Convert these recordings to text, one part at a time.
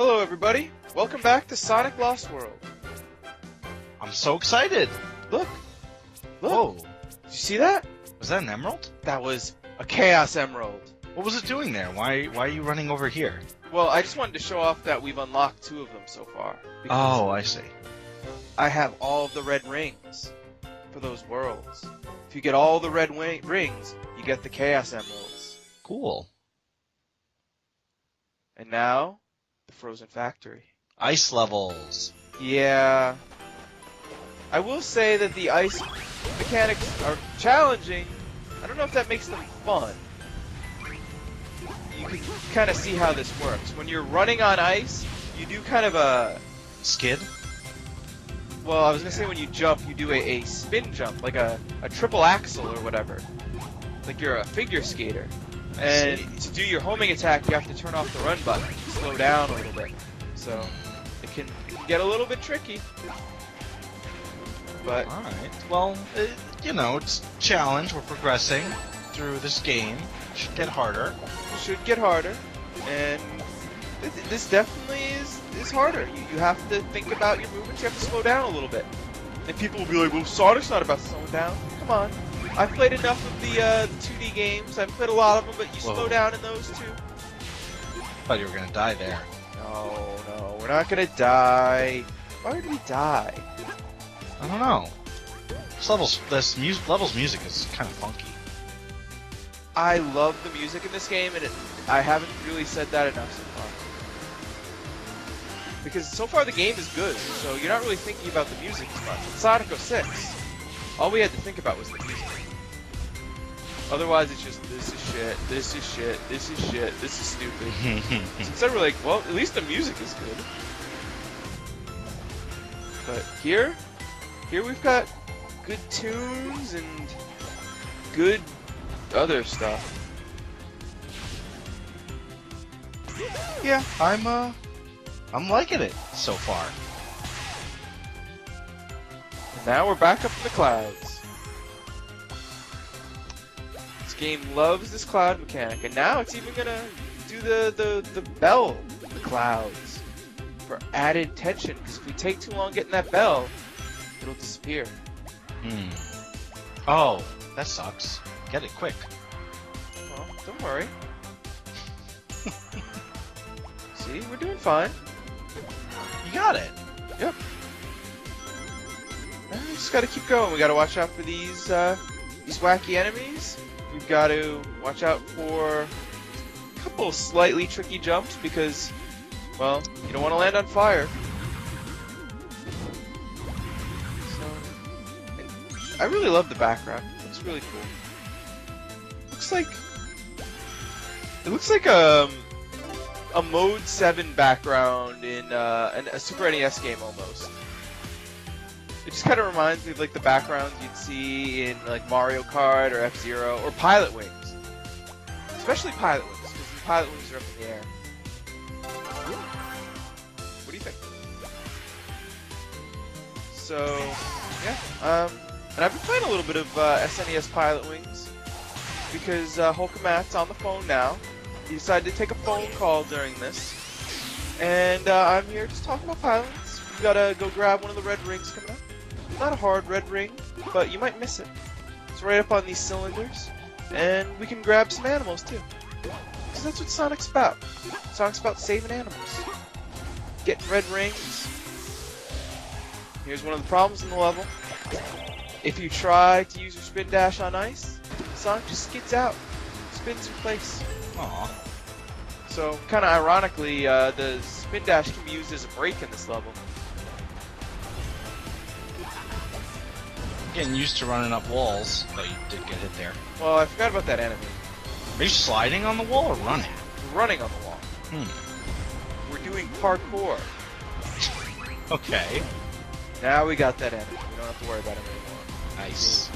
Hello everybody, welcome back to Sonic Lost World. I'm so excited! Look! Whoa. Did you see that? Was that an emerald? That was a Chaos Emerald. What was it doing there? Why are you running over here? Well, I just wanted to show off that we've unlocked 2 of them so far. Oh, I see. I have all of the red rings for those worlds. If you get all the red rings, you get the Chaos Emeralds. Cool. And now, the Frozen Factory. Ice levels. Yeah. I will say that the ice mechanics are challenging. I don't know if that makes them fun. You can kind of see how this works. When you're running on ice, you do kind of a... Skid? Well, I was going to say when you jump, you do a spin jump, like a triple axel or whatever. Like you're a figure skater. And to do your homing attack, you have to turn off the run button, slow down a little bit. So it can get a little bit tricky. But alright. Well, it's a challenge. We're progressing through this game. Should get harder. Should get harder. And this definitely is harder. You have to think about your movements. You have to slow down a little bit. And people will be like, well, Sonic's not about slowing down. Come on. I've played enough of the 2D games. I've played a lot of them, but you slow down in those too. Thought you were gonna die there. No, we're not gonna die. Why would we die? I don't know. Level's music is kind of funky. I love the music in this game, and I haven't really said that enough so far. Because so far the game is good, so you're not really thinking about the music as much. In Sonic 06, all we had to think about was the music. Otherwise, it's just, this is shit, this is shit, this is shit, this is stupid. So instead we're like, well, at least the music is good. But here we've got good tunes and good other stuff. Yeah, I'm liking it so far. And now we're back up in the clouds. This game loves this cloud mechanic, and now it's even gonna do the bell in the clouds for added tension, because if we take too long getting that bell, it'll disappear. Oh, that sucks. Get it quick. Well, don't worry. See, we're doing fine. You got it. Yep. And we just gotta keep going. We gotta watch out for these wacky enemies. We've got to watch out for a couple slightly tricky jumps because, well, you don't want to land on fire. So, I really love the background. It's really cool. It looks like a Mode 7 background in a Super NES game almost. It just kind of reminds me of like the backgrounds you'd see in like Mario Kart or F-Zero or Pilot Wings. Especially Pilot Wings, because the Pilot Wings are up in the air. What do you think? So, yeah. And I've been playing a little bit of SNES Pilot Wings because Hulkamat's on the phone now. He decided to take a phone call during this. And I'm here just talking about pilots. You gotta go grab one of the red rings coming up. Not a hard red ring, but you might miss it. It's right up on these cylinders. And we can grab some animals too. Because that's what Sonic's about. Sonic's about saving animals. Getting red rings. Here's one of the problems in the level. If you try to use your spin dash on ice, Sonic just skids out. Spins in place. Aww. So, kind of ironically, the spin dash can be used as a brake in this level. Getting used to running up walls, but you did get hit there. Well, I forgot about that enemy. Are you sliding on the wall or running? We're running on the wall. We're doing parkour. Okay. Now we got that enemy. We don't have to worry about him anymore. Nice.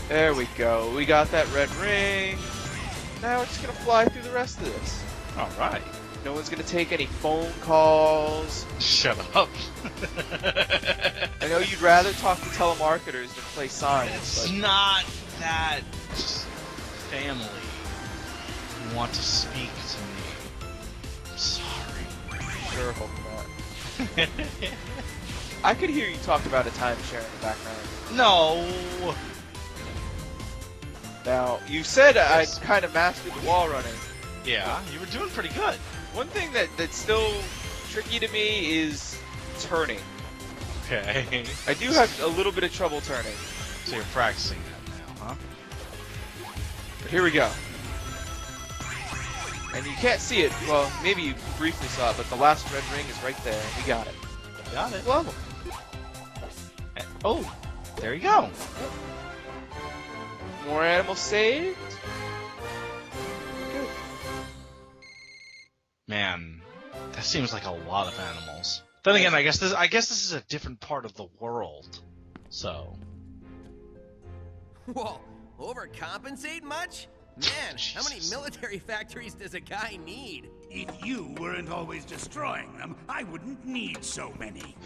There we go. We got that red ring. Now we're just gonna fly through the rest of this. Alright. No one's gonna take any phone calls. Shut up. I know you'd rather talk to telemarketers than play Sonic. It's not that family who want to speak to me. I'm sorry. sure, Hulk. I could hear you talk about a timeshare in the background. No. Now, you said I Yes. kind of mastered the wall running. Yeah, you were doing pretty good. One thing that's still tricky to me is turning. Okay. I do have a little bit of trouble turning. So you're practicing that now, huh? But here we go. And you can't see it. Well, maybe you briefly saw it, but the last red ring is right there. We got it. Got it. Level. Oh, there you go. More animals saved. Good. Man, that seems like a lot of animals. Then again, I guess this is a different part of the world. So. Whoa, overcompensate much? Man, how many Jesus. military factories does a guy need? If you weren't always destroying them, I wouldn't need so many.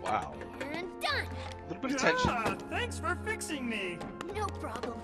Wow. And done. A little bit of tension. Thanks for fixing me. No problem.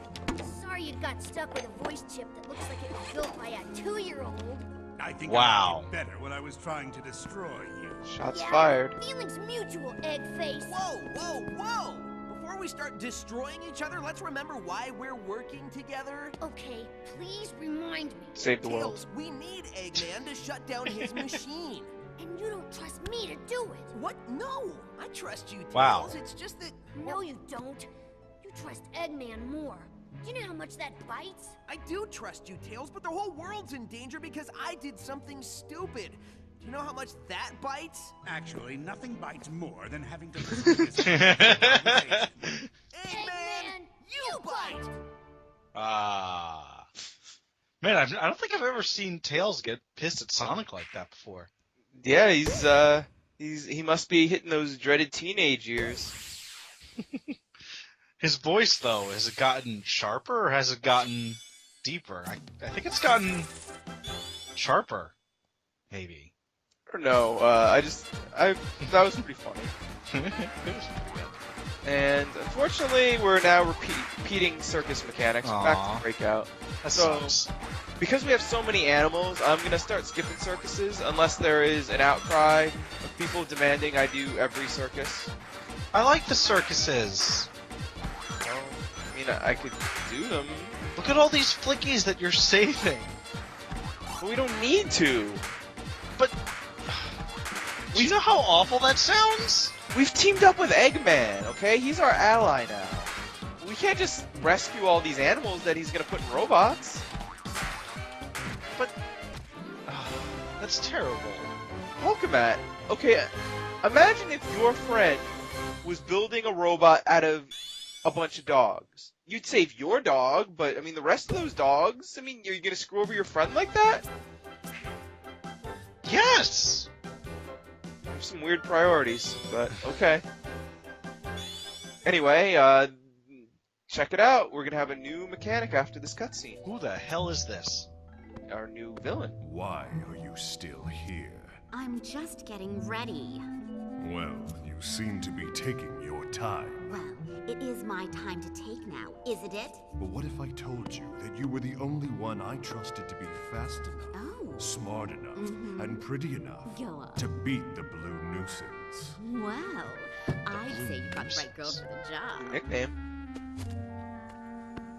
Sorry you got stuck with a voice chip that looks like it was built by a 2-year-old. I think Wow. I liked it better when I was trying to destroy you. Shots Yeah, fired. Feelings mutual, egg face. Whoa, whoa, whoa! Before we start destroying each other, let's remember why we're working together. Okay, please remind me. Save the world. Tails, we need Eggman to shut down his machine. And you don't trust me to do it. What? No! I trust you, Tails. Wow. It's just that... No, you don't. You trust Eggman more. Do you know how much that bites? I do trust you, Tails, but the whole world's in danger because I did something stupid. Do you know how much that bites? Actually, nothing bites more than having to listen to this conversation. Eggman, you bite! Ah. Man, I don't think I've ever seen Tails get pissed at Sonic like that before. Yeah, he must be hitting those dreaded teenage years. His voice, though, has it gotten sharper or has it gotten deeper? I think it's gotten sharper, maybe. Or no, that was pretty funny. It was pretty good. And unfortunately, we're now repeating circus mechanics. We're back Aw. to breakout. That So- sucks. Because we have so many animals, I'm gonna start skipping circuses unless there is an outcry of people demanding I do every circus. I like the circuses. Well, I mean, I could do them, Look at all these flickies that you're saving. but we don't need to. But do you know how awful that sounds? We've teamed up with Eggman, okay? He's our ally now. We can't just rescue all these animals that he's gonna put in robots. But that's terrible. Hulkamat, okay, imagine if your friend was building a robot out of a bunch of dogs. You'd save your dog, but I mean the rest of those dogs, I mean, you're gonna screw over your friend like that? Yes. There's some weird priorities, but okay. Anyway, check it out. We're gonna have a new mechanic after this cutscene. Who the hell is this? Our new villain. Why are you still here? I'm just getting ready. Well, you seem to be taking your time. Well, it is my time to take now, isn't it? But what if I told you that you were the only one I trusted to be fast enough, Oh, smart enough, and pretty enough go on. to beat the blue nuisance? Well, I'd say you got the right girl for the job. Nickname.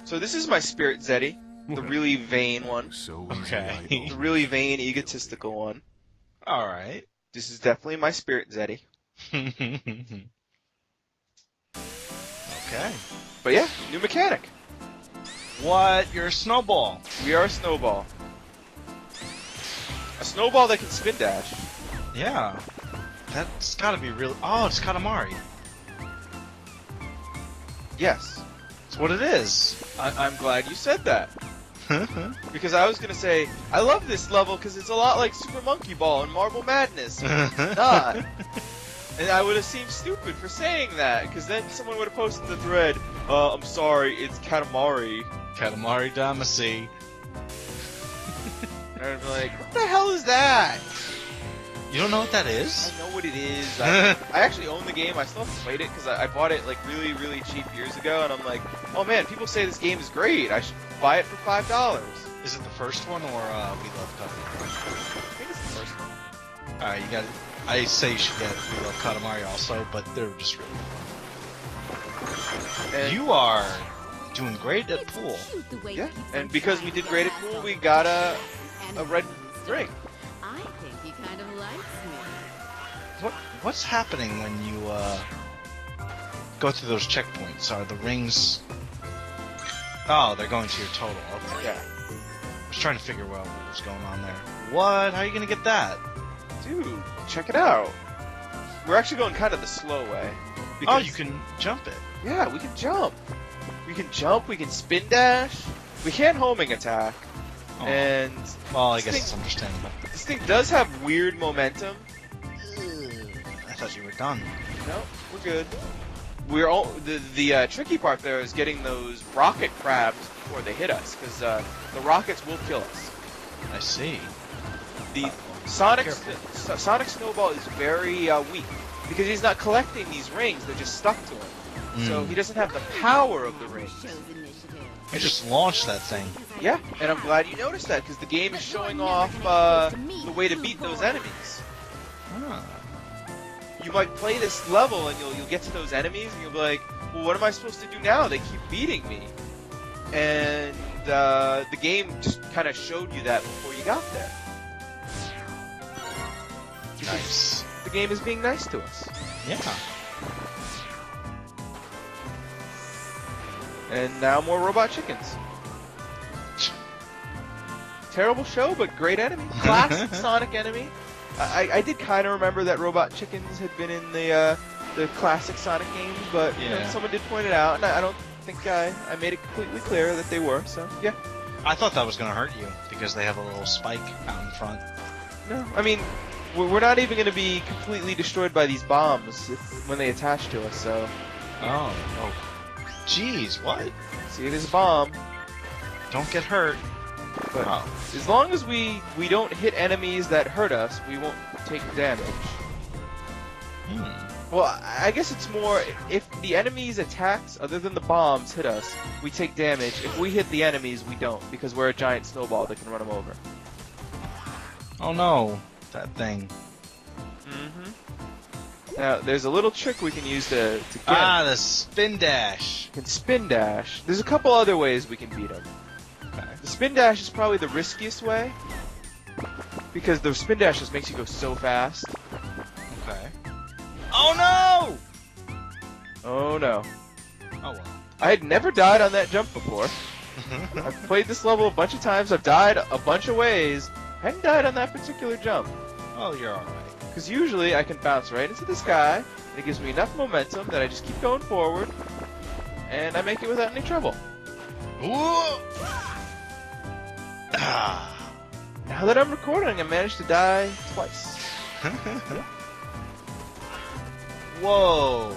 So this is my spirit Zeti, the really vain one. So Okay. easily The really vain, egotistical one. All right. This is definitely my spirit Zeti. Okay. But yeah, new mechanic. What? You're a snowball. We are a snowball. A snowball that can spin dash. Yeah. That's gotta be real. Oh, it's Katamari. Yes. That's what it is. I'm glad you said that. Because I was gonna say, I love this level because it's a lot like Super Monkey Ball and Marble Madness. Not. And I would have seemed stupid for saying that, because then someone would have posted the thread, I'm sorry, it's Katamari. Katamari Damacy. And I'd be like, what the hell is that? You don't know what that is? I know what it is. I actually own the game. I still haven't played it because I bought it like really, really cheap years ago, and I'm like, oh man, people say this game is great. I should buy it for $5. Is it the first one or We Love Cuphead? I think it's the first one. Alright, you got. I say you should get real Katamari also, but they're just really fun. And, You are doing great at pool. Cute the way yeah, you keep and on because trying we did to great at act pool, all we the got and a red stuff. ring. I think he kind of likes me. What's happening when you go through those checkpoints? Are the rings? Oh, they're going to your total. Okay. Yeah. I was trying to figure out what was going on there. What? How are you gonna get that? Dude, check it out. We're actually going kind of the slow way. Oh, because- you can jump it. Yeah, we can jump. We can jump, we can spin dash. We can't homing attack. Oh. And Well, I this guess thing- it's understandable. this thing does have weird momentum. I thought you were done. No, we're good. We're all the tricky part there is getting those rocket crabs before they hit us, because the rockets will kill us. I see. The Sonic Careful. Sonic Snowball is very weak because he's not collecting these rings; they're just stuck to him. So he doesn't have the power of the rings. Shows initiative. I just launched that thing. Yeah, and I'm glad you noticed that because the game is showing off the way to beat those enemies. Ah. You might play this level and you'll get to those enemies and you'll be like, well, what am I supposed to do now? They keep beating me. And the game just kind of showed you that before you got there. Because Nice. the game is being nice to us. Yeah. And now more robot chickens. Terrible show, but great enemy. Classic Sonic enemy. I did kind of remember that robot chickens had been in the classic Sonic games, but you know, Yeah. someone did point it out, and I don't think I made it completely clear that they were. So yeah, I thought that was gonna hurt you because they have a little spike out in front. no, I mean we're not even going to be completely destroyed by these bombs when they attach to us. So Oh. Jeez, what? see, it is a bomb, Don't get hurt. but Oh. as long as we don't hit enemies that hurt us, we won't take damage. Well, I guess it's more if the enemies' attacks, other than the bombs, hit us, we take damage. If we hit the enemies, we don't, because we're a giant snowball that can run them over. Oh no, that thing. Mm-hmm. Now, there's a little trick we can use to get Ah, the spin dash. We can spin dash. There's a couple other ways we can beat him. Okay. The spin dash is probably the riskiest way, because the spin dash just makes you go so fast. Okay. Oh no! Oh no. Oh well. I had never died on that jump before. I've played this level a bunch of times, I've died a bunch of ways, I hadn't died on that particular jump. Oh, you're alright. Because usually I can bounce right into the sky, and it gives me enough momentum that I just keep going forward, and I make it without any trouble. Ooh! Ah. Now that I'm recording, I managed to die twice. Whoa!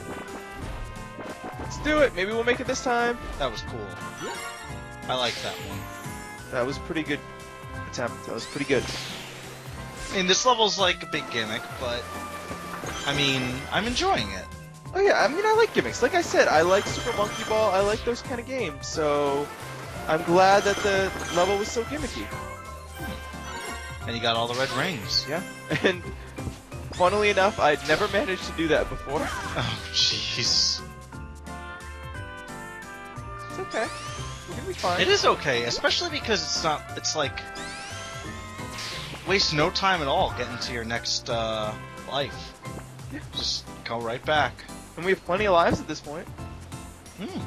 Let's do it, maybe we'll make it this time. That was cool. I like that one. That was a pretty good attempt, that was pretty good. I mean, this level's like a big gimmick, but I mean, I'm enjoying it. Oh yeah, I mean I like gimmicks. Like I said, I like Super Monkey Ball, I like those kind of games, so I'm glad that the level was so gimmicky. And you got all the red rings. Yeah, and funnily enough, I'd never managed to do that before. Oh, jeez. It's okay. We're gonna be fine. It is okay, especially because it's like, waste no time at all getting to your next, life. Yeah. Just go right back. And we have plenty of lives at this point. Hmm.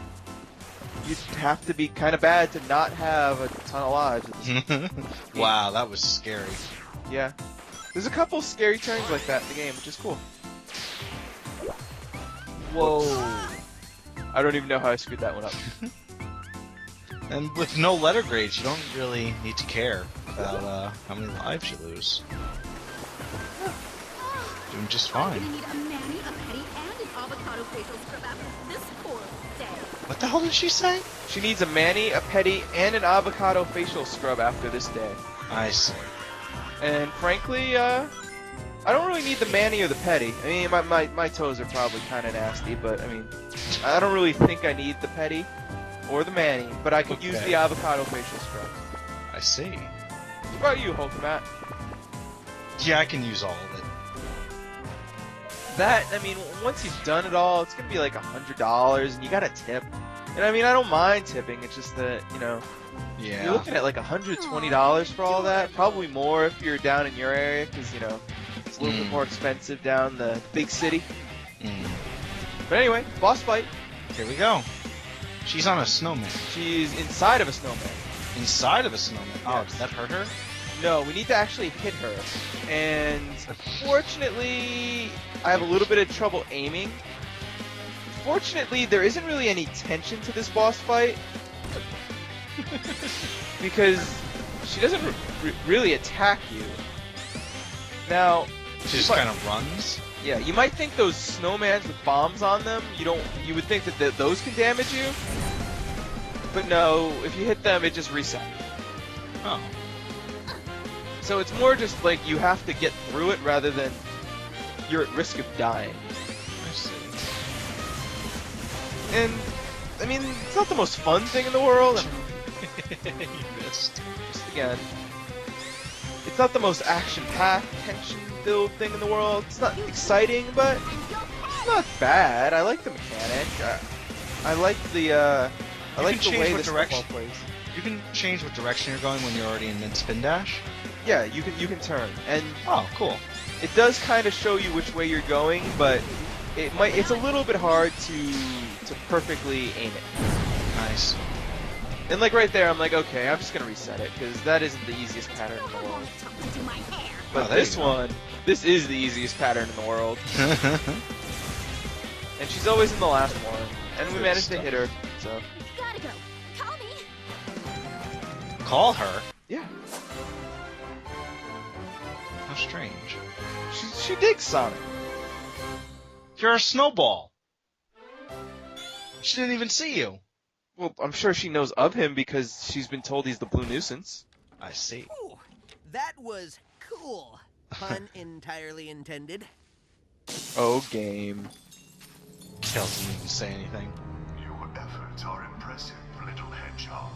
You'd have to be kind of bad to not have a ton of lives at this point. Wow, that was scary. Yeah. There's a couple scary turns like that in the game, which is cool. Whoa. I don't even know how I screwed that one up. And with no letter grades, you don't really need to care about how many lives you lose. Doing just I'm fine. gonna need a mani, a petty, and an avocado facial scrub after this poor day. What the hell did she say? She needs a mani, a petty, and an avocado facial scrub after this day. I see. And frankly, I don't really need the mani or the petty. I mean, my toes are probably kind of nasty, but I mean, I don't really think I need the petty or the mani, but I could use Okay. the avocado facial scrub. I see. What about you, Hulk Matt? Yeah, I can use all of it. That, I mean, once you've done it all, it's gonna be like $100, and you gotta tip. And I mean, I don't mind tipping. It's just that, you know, Yeah. you're looking at like $120 for all that. Probably more if you're down in your area, because you know it's a little bit more expensive down the big city. Mm. But anyway, boss fight. Here we go. She's on a snowman. She's inside of a snowman. Inside of a snowman. Oh, Yes. did that hurt her? No, we need to actually hit her. And fortunately, I have a little bit of trouble aiming. Fortunately, there isn't really any tension to this boss fight. Because she doesn't really attack you. Now, She just kind of runs. yeah, you might think those snowmans with bombs on them, you would think that those can damage you. But no, if you hit them, it just resets. Oh. So it's more just like you have to get through it rather than you're at risk of dying. I see. And, I mean, it's not the most fun thing in the world. You missed. Just again, it's not the most action-packed, tension-filled thing in the world. It's not exciting, but it's not bad. I like the mechanic. I like the I like the way this snowball plays. You can change what direction you're going when you're already in mid-spin dash? Yeah, you can turn, and Oh, cool. it does kind of show you which way you're going, but it's a little bit hard to perfectly aim it. Nice. And like right there, I'm like, okay, I'm just gonna reset it because that isn't the easiest pattern in the world. But Oh, there you this go. one, this is the easiest pattern in the world, and she's always in the last one, and we Good managed to stuff. hit her. So Gotta go. Call me. Call her? yeah, How strange. she digs Sonic. You're a snowball. She didn't even see you. Well, I'm sure she knows of him because she's been told he's the blue nuisance. I see. Ooh, that was cool. Pun entirely intended. Oh, game. Tails didn't even say anything. Your efforts are impressive, little hedgehog.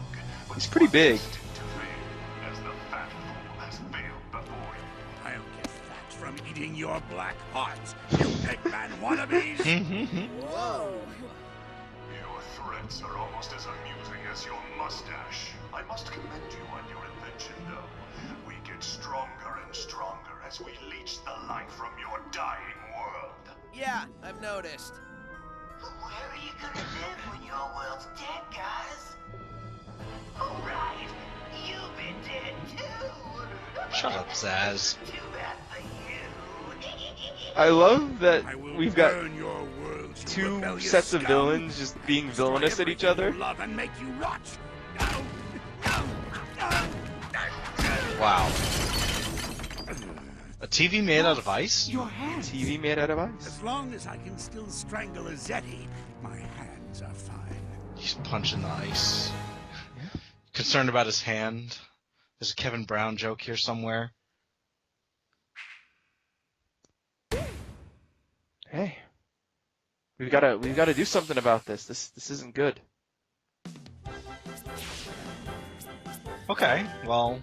But He's you pretty are big. destined to fail, as the fat fool has failed before you. I'll get fat from eating your black hearts, you Eggman wannabes! Whoa. Your threats are almost as amusing as your mustache. I must commend you on your invention, though. We get stronger and stronger as we leech the life from your dying world. Yeah, I've noticed. Where are you gonna live when your world's dead, guys? Oh, right. You've been dead, too. Shut up, Zaz. Too bad for you. I love that I will we've got burn your world, you two rebellious sets of scum. villains just being Destroy villainous at each everything other. you love and make you rot. Wow. A TV made out of ice? Your hands. TV made out of ice. As long as I can still strangle a Zeti, my hands are fine. He's punching the ice. Concerned about his hand. There's a Kevin Brown joke here somewhere. Hey, we've got to do something about this. This isn't good. Okay, well,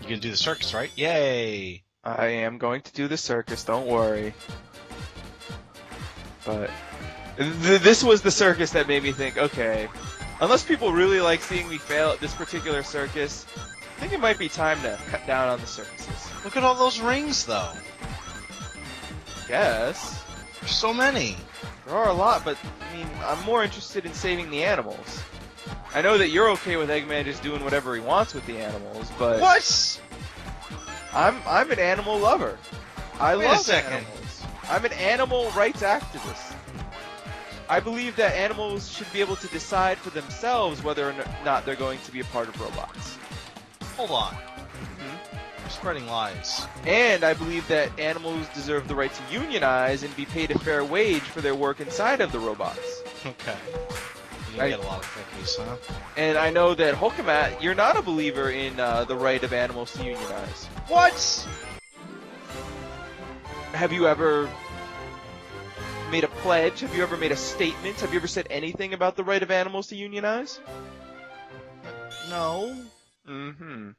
you can do the circus, right? Yay! I am going to do the circus. Don't worry. But this was the circus that made me think, okay, unless people really like seeing me fail at this particular circus, I think it might be time to cut down on the circuses. Look at all those rings, though. Guess. There's so many. There are a lot, but I mean, I'm more interested in saving the animals. I know that you're okay with Eggman just doing whatever he wants with the animals, but What? I'm an animal lover. I Wait a love second. animals. I'm an animal rights activist. I believe that animals should be able to decide for themselves whether or not they're going to be a part of robots. Hold on. You're spreading lies. And I believe that animals deserve the right to unionize and be paid a fair wage for their work inside of the robots. Okay. You can get a lot of cookies, huh? And I know that Hokamat, you're not a believer in the right of animals to unionize. What? Have you ever made a pledge? Have you ever made a statement? Have you ever said anything about the right of animals to unionize? No. Mm-hmm.